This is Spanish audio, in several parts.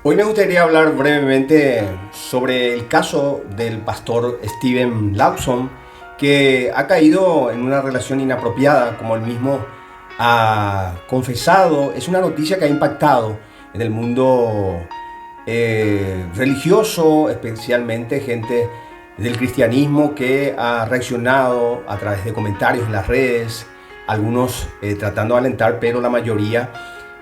Hoy me gustaría hablar brevemente sobre el caso del pastor Steven Lawson, que ha caído en una relación inapropiada, como él mismo ha confesado. Es una noticia que ha impactado en el mundo religioso, especialmente gente del cristianismo que ha reaccionado a través de comentarios en las redes, algunos tratando de alentar, pero la mayoría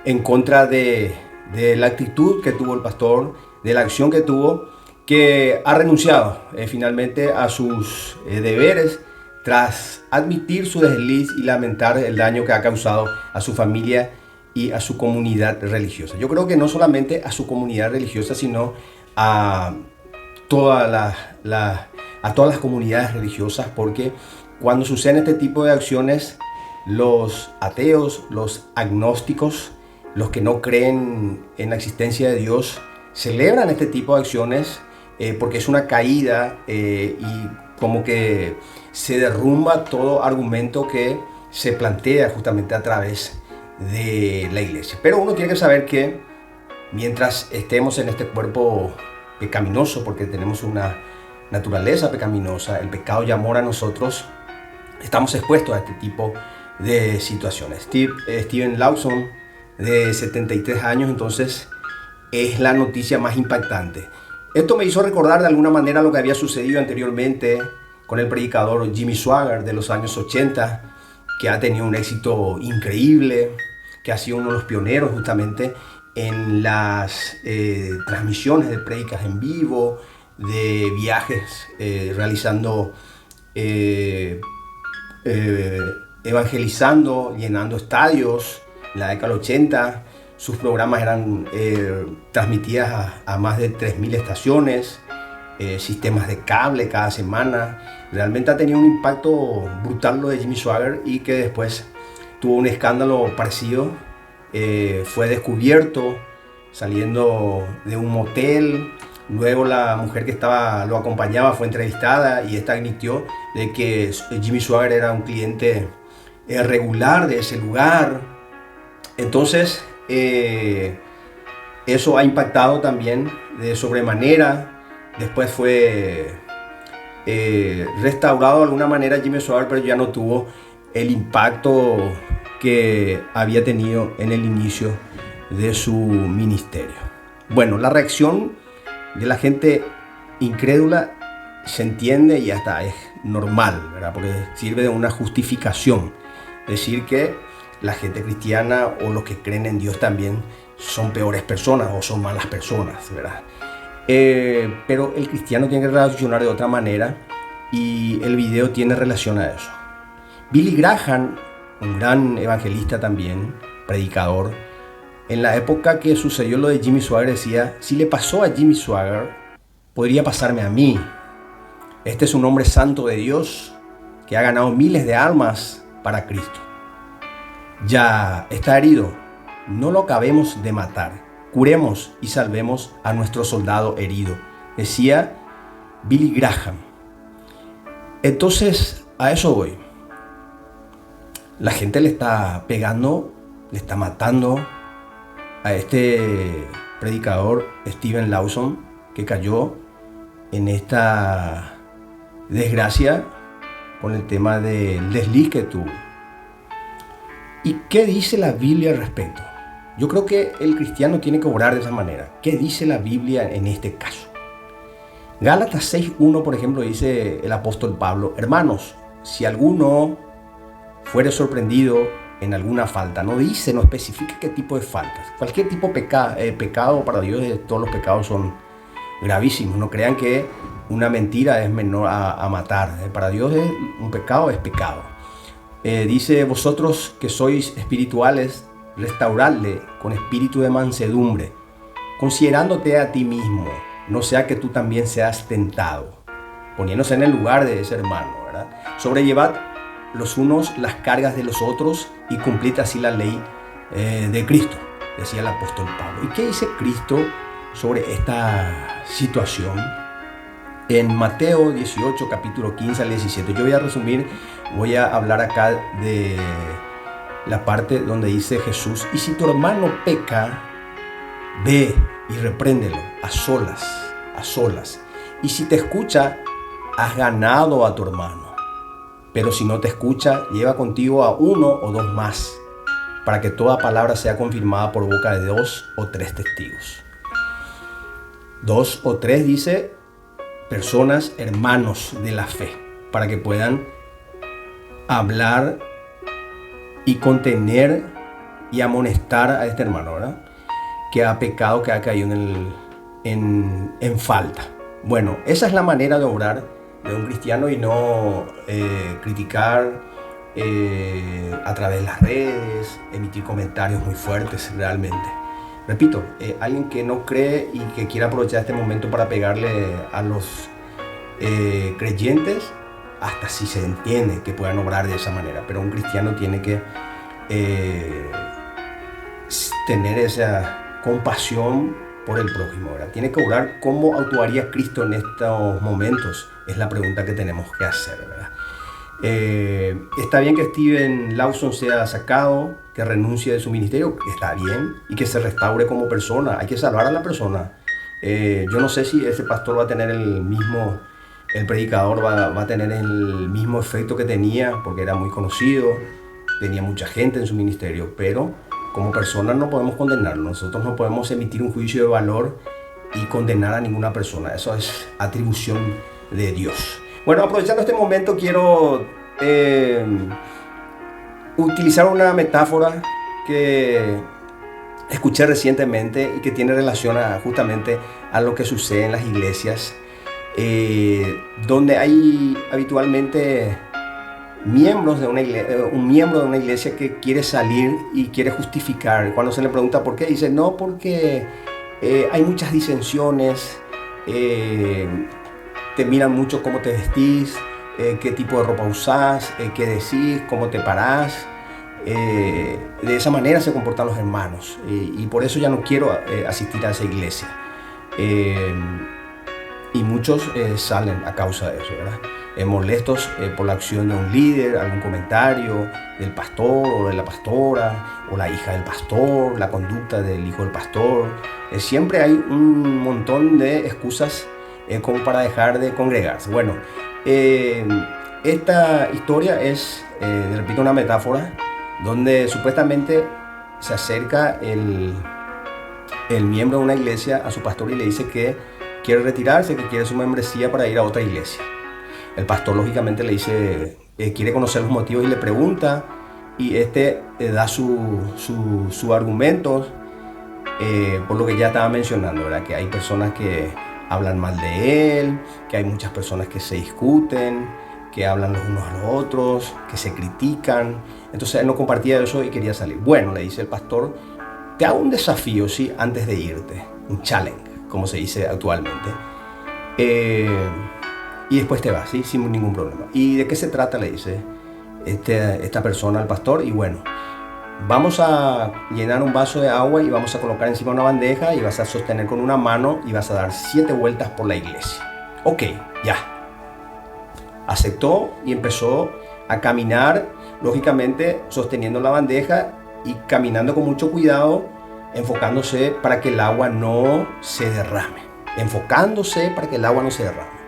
en contra de la actitud que tuvo el pastor, de la acción que tuvo, que ha renunciado finalmente a sus deberes tras admitir su desliz y lamentar el daño que ha causado a su familia y a su comunidad religiosa. Yo creo que no solamente a su comunidad religiosa, sino a todas a todas las comunidades religiosas, porque cuando suceden este tipo de acciones, los ateos, los agnósticos, los que no creen en la existencia de Dios, celebran este tipo de acciones porque es una caída y como que se derrumba todo argumento que se plantea justamente a través de la iglesia. Pero uno tiene que saber que mientras estemos en este cuerpo pecaminoso, porque tenemos una naturaleza pecaminosa, el pecado ya mora en nosotros, estamos expuestos a este tipo de situaciones. Steven Lawson, de 73 años, entonces es la noticia más impactante. Esto me hizo recordar de alguna manera lo que había sucedido anteriormente con el predicador Jimmy Swaggart de los años 80, que ha tenido un éxito increíble, que ha sido uno de los pioneros justamente en las transmisiones de prédicas en vivo, de viajes realizando, evangelizando, llenando estadios. En la década del 80 sus programas eran transmitidas a más de 3.000 estaciones, sistemas de cable cada semana. Realmente ha tenido un impacto brutal lo de Jimmy Swaggart, y que después tuvo un escándalo parecido. Fue descubierto saliendo de un motel. Luego la mujer que lo acompañaba fue entrevistada y esta admitió de que Jimmy Swaggart era un cliente regular de ese lugar. Entonces eso ha impactado también de sobremanera. Después fue restaurado de alguna manera Jimmy Swaggart, pero ya no tuvo el impacto que había tenido en el inicio de su ministerio. Bueno, la reacción de la gente incrédula se entiende y hasta es normal, ¿verdad? Porque sirve de una justificación. Decir que la gente cristiana o los que creen en Dios también son peores personas o son malas personas, ¿verdad? Pero el cristiano tiene que reaccionar de otra manera, y el video tiene relación a eso. Billy Graham, un gran evangelista también, predicador, en la época que sucedió lo de Jimmy Swaggart decía: si le pasó a Jimmy Swaggart, podría pasarme a mí. Este es un hombre santo de Dios que ha ganado miles de almas para Cristo. Ya está herido, no lo acabemos de matar, curemos y salvemos a nuestro soldado herido, decía Billy Graham. Entonces, a eso voy. La gente le está pegando, le está matando a este predicador Steven Lawson, que cayó en esta desgracia con el tema del desliz que tuvo. ¿Y qué dice la Biblia al respecto? Yo creo que el cristiano tiene que orar de esa manera. ¿Qué dice la Biblia en este caso? Gálatas 6:1, por ejemplo, dice el apóstol Pablo: hermanos, si alguno fuere sorprendido en alguna falta, no dice, no especifica qué tipo de faltas. Cualquier tipo de pecado para Dios, todos los pecados son gravísimos. No crean que una mentira es menor a matar. Para Dios un pecado es pecado. Dice: vosotros que sois espirituales, restauradle con espíritu de mansedumbre, considerándote a ti mismo, no sea que tú también seas tentado. Poniéndose en el lugar de ese hermano, ¿verdad? Sobrellevad los unos las cargas de los otros y cumplid así la ley de Cristo, decía el apóstol Pablo. ¿Y qué dice Cristo sobre esta situación? En Mateo 18, capítulo 15 al 17. Yo voy a resumir, voy a hablar acá de la parte donde dice Jesús: y si tu hermano peca, Ve y repréndelo a solas, a solas. Y si te escucha, has ganado a tu hermano. Pero si no te escucha, lleva contigo a 1 o 2 más, para que toda palabra sea confirmada por boca de 2 o 3 testigos. 2 o 3 dice personas, hermanos de la fe, para que puedan hablar y contener y amonestar a este hermano, ¿verdad? Que ha pecado, que ha caído en falta. Bueno, esa es la manera de obrar de un cristiano y no criticar a través de las redes, emitir comentarios muy fuertes realmente. Repito, alguien que no cree y que quiera aprovechar este momento para pegarle a los creyentes, hasta si se entiende que puedan obrar de esa manera, pero un cristiano tiene que tener esa compasión por el prójimo, ¿verdad? Tiene que obrar cómo actuaría Cristo en estos momentos, es la pregunta que tenemos que hacer, ¿verdad? Está bien que Steven Lawson sea sacado, que renuncie de su ministerio, está bien, y que se restaure como persona. Hay que salvar a la persona. Yo no sé si ese pastor va a tener el predicador va a tener el mismo efecto que tenía, porque era muy conocido, tenía mucha gente en su ministerio, pero como personas no podemos condenarlo. Nosotros no podemos emitir un juicio de valor y condenar a ninguna persona. Eso es atribución de Dios. Bueno, aprovechando este momento quiero utilizar una metáfora que escuché recientemente y que tiene relación justamente a lo que sucede en las iglesias, donde hay habitualmente un miembro de una iglesia que quiere salir y quiere justificar. Cuando se le pregunta por qué, dice, no, porque hay muchas disensiones, te miran mucho cómo te vestís, qué tipo de ropa usás, qué decís, cómo te parás. De esa manera se comportan los hermanos, y por eso ya no quiero asistir a esa iglesia. Y muchos salen a causa de eso, ¿verdad? Molestos por la acción de un líder, algún comentario del pastor o de la pastora, o la hija del pastor, la conducta del hijo del pastor. Siempre hay un montón de excusas como para dejar de congregarse. Bueno, esta historia es, repito, una metáfora donde supuestamente se acerca el miembro de una iglesia a su pastor y le dice que quiere retirarse, que quiere su membresía para ir a otra iglesia. El pastor lógicamente le dice, quiere conocer los motivos y le pregunta, y da su argumento, por lo que ya estaba mencionando, ¿verdad? Que hay personas que hablan mal de él, que hay muchas personas que se discuten, que hablan los unos a los otros, que se critican. Entonces él no compartía eso y quería salir. Bueno, le dice el pastor, te hago un desafío, ¿sí? Antes de irte, un challenge, como se dice actualmente. Y después te vas, ¿sí? Sin ningún problema. ¿Y de qué se trata? Le dice esta persona al pastor. Y bueno, vamos a llenar un vaso de agua y vamos a colocar encima una bandeja y vas a sostener con una mano y vas a dar 7 vueltas por la iglesia. Ok, ya. Aceptó y empezó a caminar, lógicamente sosteniendo la bandeja y caminando con mucho cuidado, enfocándose para que el agua no se derrame. Enfocándose para que el agua no se derrame.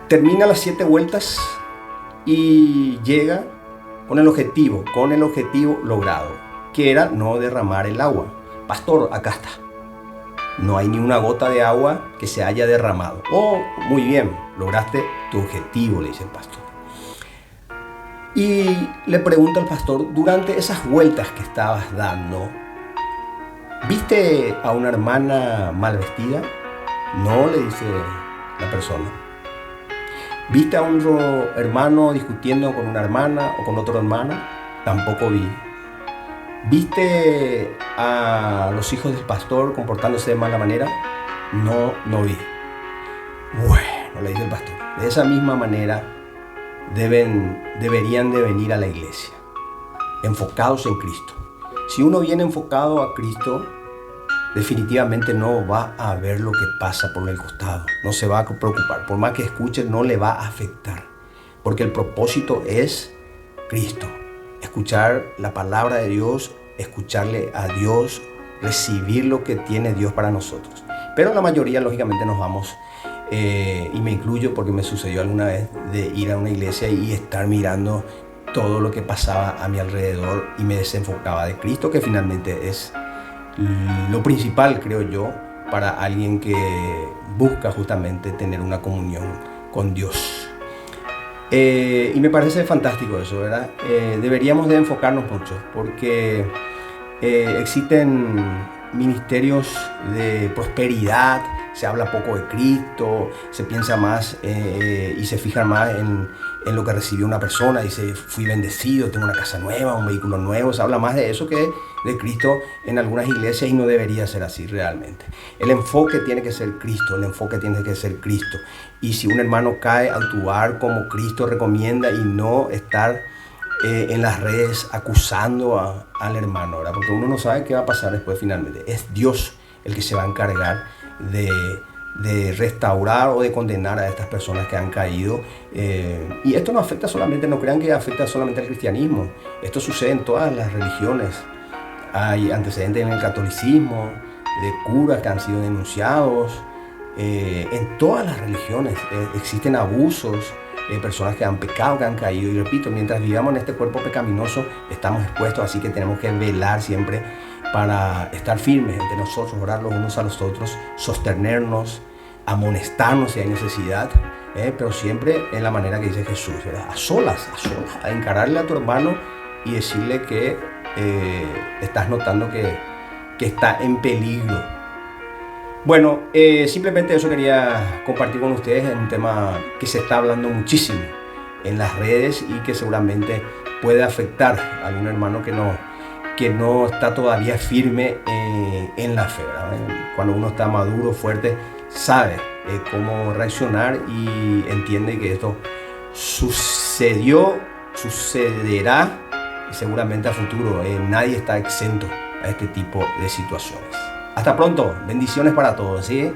Termina las 7 vueltas y llega con el objetivo logrado, que era no derramar el agua. Pastor, acá está. No hay ni una gota de agua que se haya derramado. Oh, muy bien, lograste tu objetivo, le dice el pastor. Y le pregunta al pastor, durante esas vueltas que estabas dando, ¿viste a una hermana mal vestida? No, le dice la persona. ¿Viste a un hermano discutiendo con una hermana o con otro hermano? Tampoco vi. ¿Viste a los hijos del pastor comportándose de mala manera? No, no vi. Bueno, le dice el pastor, de esa misma manera deberían de venir a la iglesia, enfocados en Cristo. Si uno viene enfocado a Cristo, definitivamente no va a ver lo que pasa por el costado, no se va a preocupar, por más que escuche no le va a afectar, porque el propósito es Cristo, escuchar la palabra de Dios, escucharle a Dios, recibir lo que tiene Dios para nosotros. Pero la mayoría, lógicamente, nos vamos, y me incluyo porque me sucedió alguna vez, de ir a una iglesia y estar mirando todo lo que pasaba a mi alrededor y me desenfocaba de Cristo, que finalmente es lo principal, creo yo, para alguien que busca justamente tener una comunión con Dios. Y me parece fantástico eso, ¿verdad? Deberíamos de enfocarnos mucho porque existen ministerios de prosperidad, se habla poco de Cristo, se piensa más y se fija más en lo que recibió una persona. Dice, fui bendecido, tengo una casa nueva, un vehículo nuevo. Se habla más de eso que de Cristo en algunas iglesias, y no debería ser así realmente. El enfoque tiene que ser Cristo, el enfoque tiene que ser Cristo. Y si un hermano cae, actuar como Cristo recomienda y no estar en las redes acusando al hermano, ¿verdad? Porque uno no sabe qué va a pasar después finalmente. Es Dios el que se va a encargar de restaurar o de condenar a estas personas que han caído. Y esto no afecta solamente, no crean que afecta solamente al cristianismo. Esto sucede en todas las religiones. Hay antecedentes en el catolicismo, de curas que han sido denunciados. En todas las religiones existen abusos, personas que han pecado, que han caído. Y repito, mientras vivamos en este cuerpo pecaminoso, estamos expuestos, así que tenemos que velar siempre para estar firmes entre nosotros, orar los unos a los otros, sostenernos, amonestarnos si hay necesidad, pero siempre en la manera que dice Jesús, ¿verdad? A solas, a encararle a tu hermano y decirle que estás notando que está en peligro. Bueno, simplemente eso quería compartir con ustedes, en un tema que se está hablando muchísimo en las redes y que seguramente puede afectar a algún hermano que no está todavía firme en la fe, ¿verdad? Cuando uno está maduro, fuerte, sabe cómo reaccionar y entiende que esto sucederá y seguramente a futuro. Nadie está exento a este tipo de situaciones. Hasta pronto, bendiciones para todos, ¿sí?